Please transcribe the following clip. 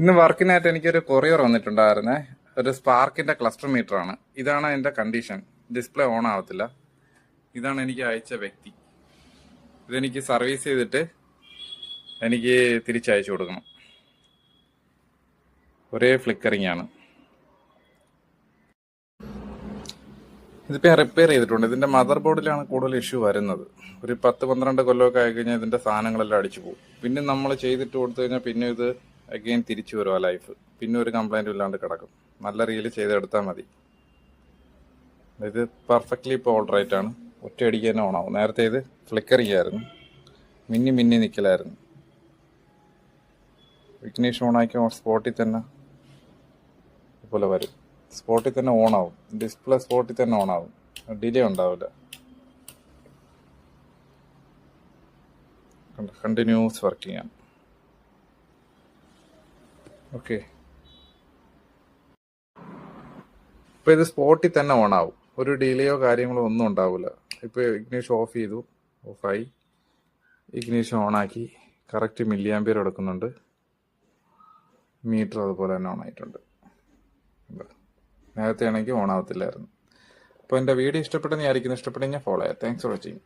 ഇന്ന് വർക്കിനായിട്ട് എനിക്കൊരു കൊറിയർ വന്നിട്ടുണ്ടായിരുന്നേ. ഒരു സ്പാർക്കിന്റെ ക്ലസ്റ്റർ മീറ്റർ ആണ്. ഇതാണ് അതിന്റെ കണ്ടീഷൻ. ഡിസ്പ്ലേ ഓൺ ആവത്തില്ല. ഇതാണ് എനിക്ക് അയച്ച വ്യക്തി. ഇതെനിക്ക് സർവീസ് ചെയ്തിട്ട് എനിക്ക് തിരിച്ചയച്ചു കൊടുക്കണം. ഒരേ ഫ്ലിക്കറിംഗ് ആണ്. ഇതിപ്പോൾ ഞാൻ റിപ്പയർ ചെയ്തിട്ടുണ്ട്. ഇതിന്റെ മദർ ബോർഡിലാണ് കൂടുതൽ ഇഷ്യൂ വരുന്നത്. ഒരു 10-12 കൊല്ലമൊക്കെ ആയിക്കഴിഞ്ഞാൽ ഇതിന്റെ സാധനങ്ങളെല്ലാം അടിച്ചു പോകും. പിന്നെ നമ്മൾ ചെയ്തിട്ട് കൊടുത്തു കഴിഞ്ഞാൽ പിന്നെ ഇത് അഗെയിൻ തിരിച്ചു വരും ആ ലൈഫ്. പിന്നെ ഒരു കംപ്ലൈന്റും ഇല്ലാണ്ട് കിടക്കും. നല്ല രീതിയിൽ ചെയ്തെടുത്താൽ മതി. ഇത് പെർഫെക്റ്റ്ലി ഇപ്പോൾ ഓൾ റൈറ്റ് ആണ്. ഒറ്റയടിക്ക് തന്നെ ഓണാവും. നേരത്തെ ഇത് ഫ്ലിക്കറിംഗ് ആയിരുന്നു, മിന്നി മിന്നി നിൽക്കലായിരുന്നു. ഇഗ്നിഷൻ ഓണാക്കി സ്പോട്ടിൽ തന്നെ ഇതുപോലെ വരും. സ്പോട്ടിൽ തന്നെ ഓണാവും. ഡിസ്പ്ലേ സ്പോട്ടിൽ തന്നെ ഓണാവും. ഡിലേ ഉണ്ടാവില്ല. കണ്ടിന്യൂസ് വർക്കിംഗ് ആണ്. ഓക്കെ, ഇപ്പൊ ഇത് സ്പോട്ടിൽ തന്നെ ഓണാവും. ഒരു ഡിലേയോ കാര്യങ്ങളോ ഒന്നും ഉണ്ടാവില്ല. ഇപ്പൊ ഇഗ്നിഷൻ ഓഫ് ചെയ്തു, ഓഫായി. ഇഗ്നിഷൻ ഓണാക്കി കറക്റ്റ് മില്ലി ആംപിയർ എടുക്കുന്നുണ്ട്. മീറ്റർ അതുപോലെ തന്നെ ഓൺ ആയിട്ടുണ്ട്. നേരത്തെ ആണെങ്കിൽ ഓൺ ആവത്തില്ലായിരുന്നു. അപ്പോൾ എൻ്റെ വീഡിയോ ഇഷ്ടപ്പെട്ടെന്ന് വിചാരിക്കുന്നു. ഇഷ്ടപ്പെട്ടെങ്കിൽ ഫോളോ ചെയ്യാം. Thanks for watching.